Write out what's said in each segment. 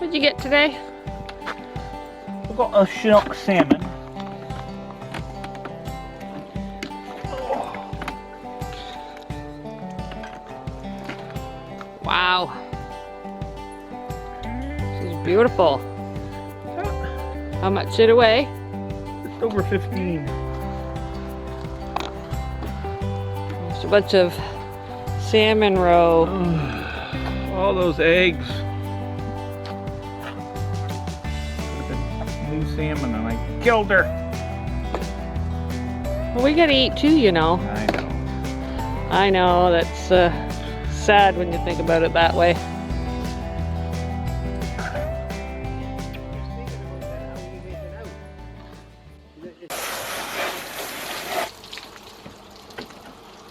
What'd you get today? I've got a Chinook salmon. Wow. This is beautiful. How much did it weigh? Just over 15. Just a bunch of salmon roe. All those eggs. New salmon and I killed her. Well, we gotta eat too, you know. I know. I know, that's sad when you think about it that way.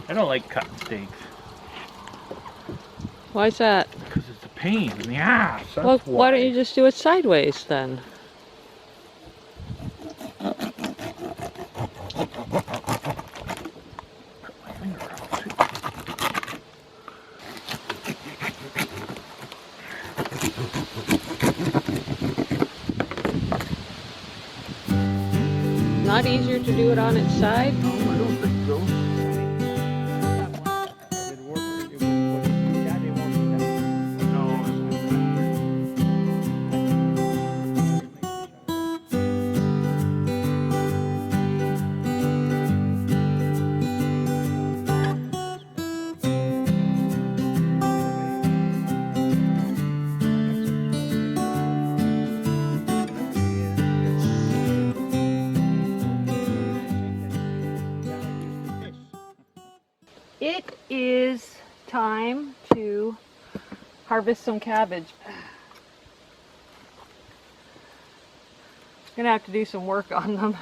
I don't like cutting steaks. Why's that? Because it's a pain in the ass. That's Well, why don't why. you just do it sideways then? Cut my finger off. Not easier to do it on its side? No, I don't think so. It is time to harvest some cabbage. Gonna have to do some work on them.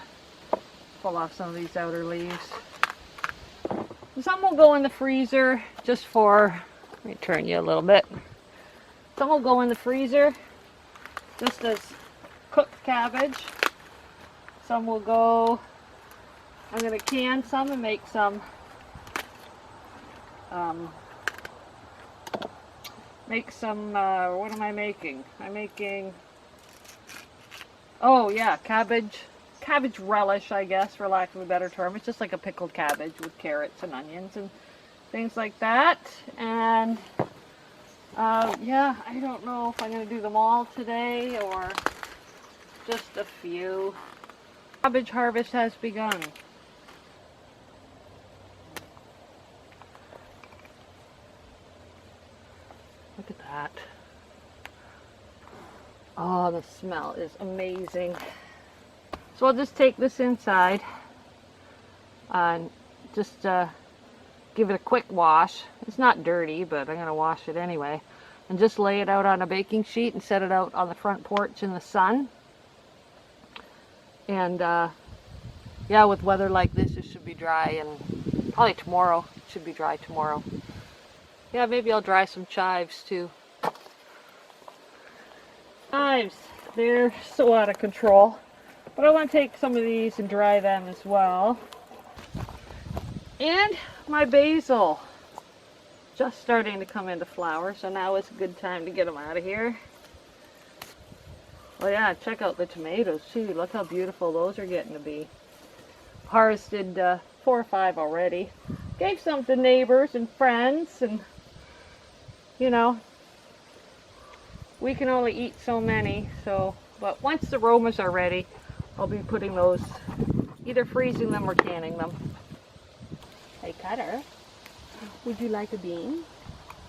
Pull off some of these outer leaves. Some will go in the freezer just for, let me turn you a little bit. Some will go in the freezer just as cooked cabbage. Some will go, I'm gonna can some and make some what am I making? I'm making, oh yeah, cabbage relish, I guess, for lack of a better term. It's just like a pickled cabbage with carrots and onions and things like that. And yeah, I don't know if I'm going to do them all today or just a few. Cabbage harvest has begun. Look at that. Oh, the smell is amazing. So I'll just take this inside and just give it a quick wash. It's not dirty, but I'm going to wash it anyway. And just lay it out on a baking sheet and set it out on the front porch in the sun. And yeah, with weather like this, it should be dry, and probably tomorrow. It should be dry tomorrow. Yeah, maybe I'll dry some chives too. Chives, they're so out of control. But I want to take some of these and dry them as well. And my basil, just starting to come into flower, so now is a good time to get them out of here. Oh yeah, check out the tomatoes too. Look how beautiful those are getting to be. Harvested 4 or 5 already. Gave some to neighbors and friends, and you know, we can only eat so many. So, but once the aromas are ready, I'll be putting those, either freezing them or canning them. Hey Cutter, would you like a bean?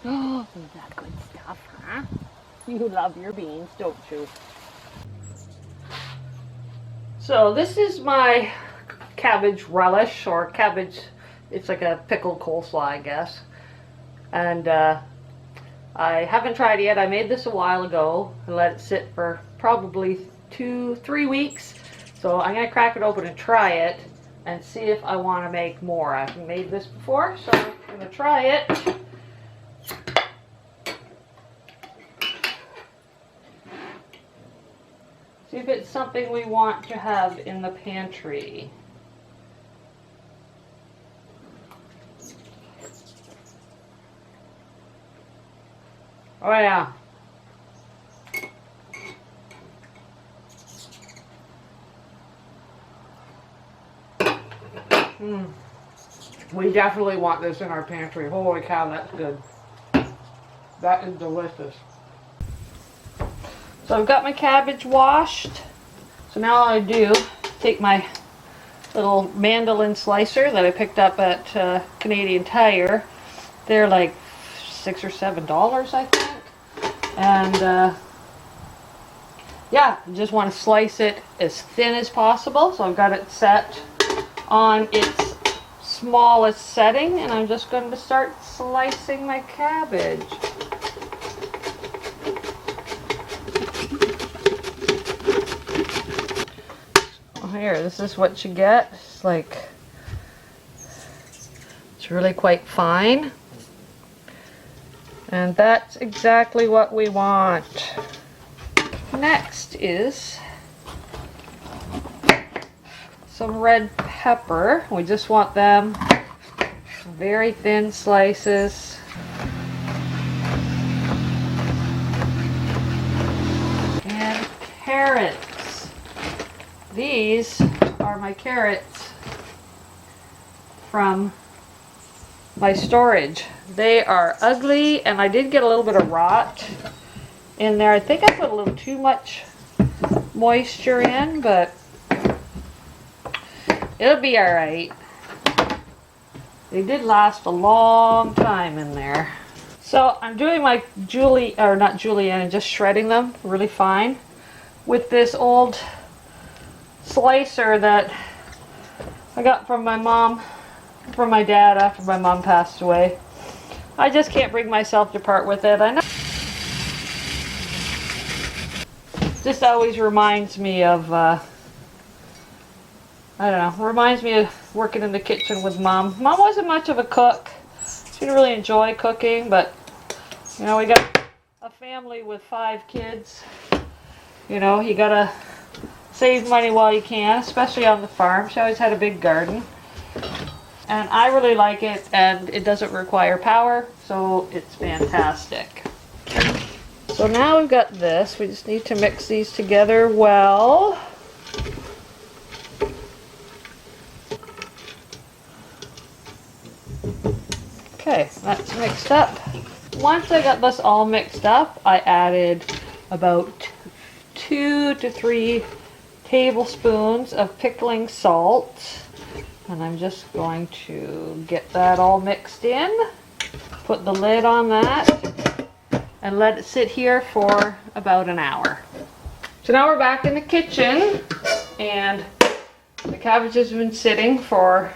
Oh, is that good stuff, huh? You love your beans, don't you? So this is my cabbage relish, or cabbage, it's like a pickled coleslaw, I guess. And I haven't tried it yet. I made this a while ago and let it sit for probably 2-3 weeks. So I'm going to crack it open and try it and see if I want to make more. I've made this before, so I'm going to try it. See if it's something we want to have in the pantry. Oh yeah. We definitely want this in our pantry. Holy cow, that's good. That is delicious. So I've got my cabbage washed. So now all I do, take my little mandolin slicer that I picked up at Canadian Tire. They're like $6 or $7, I think. And yeah, I just want to slice it as thin as possible. So I've got it set on its smallest setting, and I'm just going to start slicing my cabbage. Here, this is what you get. It's like, it's really quite fine. And that's exactly what we want. Next is some red pepper. We just want them very thin slices. And carrots. These are my carrots from my storage. They are ugly, and I did get a little bit of rot in there. I think I put a little too much moisture in, but it'll be alright. They did last a long time in there. So I'm doing my not julienne, just shredding them really fine with this old slicer that I got from my mom, from my dad after my mom passed away. I just can't bring myself to part with it. I know. Just always reminds me of, I don't know, reminds me of working in the kitchen with Mom. Mom wasn't much of a cook. She didn't really enjoy cooking, but, you know, we got a family with 5 kids. You know, you gotta save money while you can, especially on the farm. She always had a big garden. And I really like it, and it doesn't require power, so it's fantastic. So now we've got this. We just need to mix these together well. Okay, that's mixed up. Once I got this all mixed up, I added about 2 to 3 tablespoons of pickling salt, and I'm just going to get that all mixed in, put the lid on that, and let it sit here for about an hour. So now we're back in the kitchen, and the cabbage has been sitting for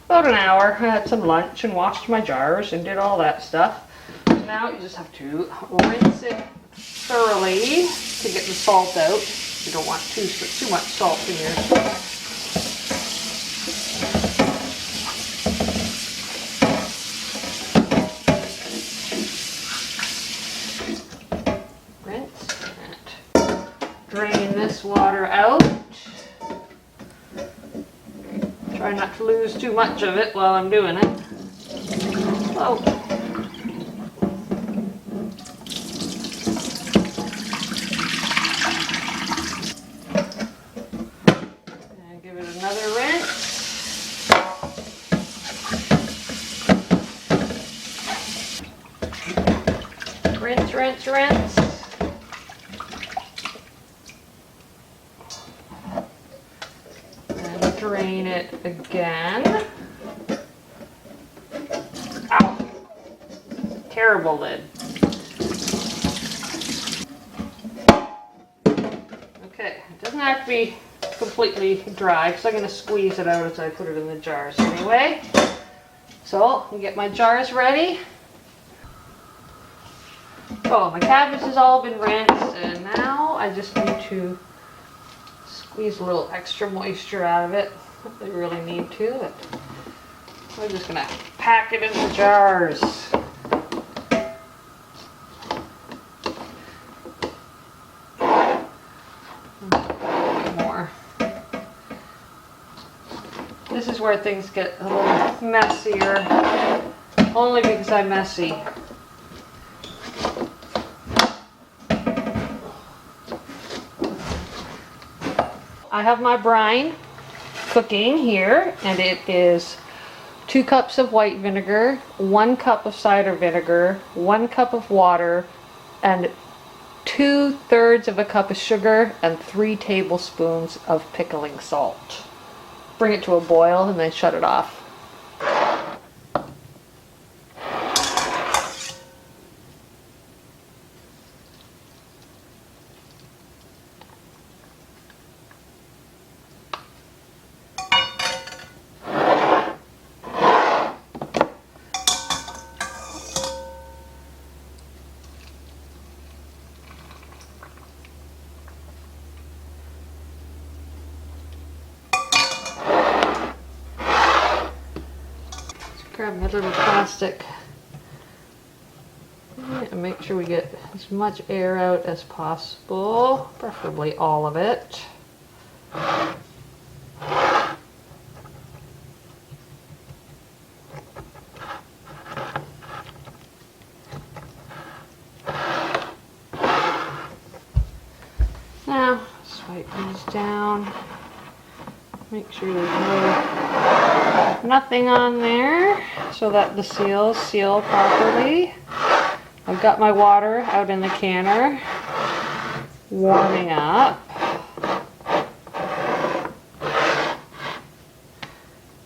about an hour. I had some lunch and washed my jars and did all that stuff. So now you just have to rinse it thoroughly to get the salt out. You don't want too much salt in your rinse and drain this water out. Try not to lose too much of it while I'm doing it. Oh. Rinse, rinse. And drain it again. Ow! Terrible lid. Okay, it doesn't have to be completely dry because I'm going to squeeze it out as I put it in the jars anyway. So, I'll get my jars ready. Oh, my cabbage has all been rinsed, and now I just need to squeeze a little extra moisture out of it. I really need to, but I'm just going to pack it in the jars. More. This is where things get a little messier, only because I'm messy. I have my brine. cooking here, and it is 2 cups of white vinegar, 1 cup of cider vinegar, 1 cup of water, and 2/3 of a cup of sugar, and 3 tablespoons of pickling salt. Bring it to a boil and then shut it off. Grab my little plastic and make sure we get as much air out as possible, preferably all of it. Now, swipe these down. Make sure there's nothing on there so that the seals seal properly. I've got my water out in the canner, warming up.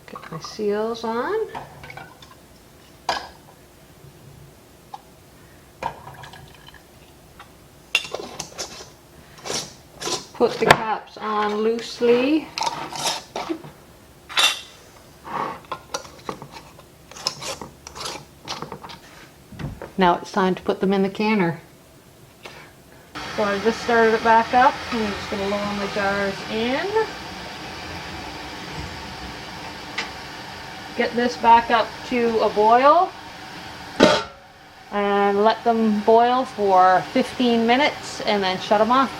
Get my seals on. Put the caps on loosely. Now it's time to put them in the canner. So I just started it back up. I'm just going to lower my jars in. Get this back up to a boil. And let them boil for 15 minutes and then shut them off.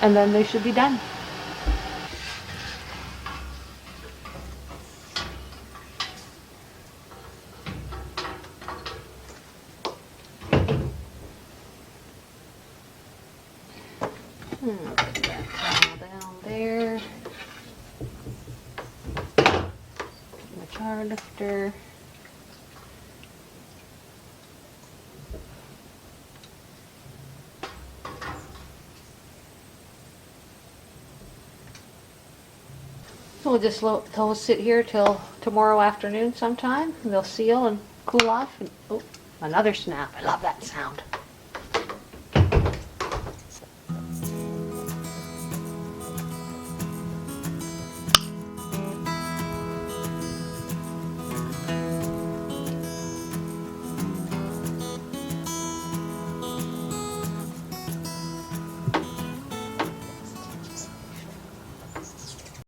And then they should be done. Put that towel down there. My jar lifter. We'll just let those sit here till tomorrow afternoon sometime. They'll seal and cool off. And, oh, another snap. I love that sound.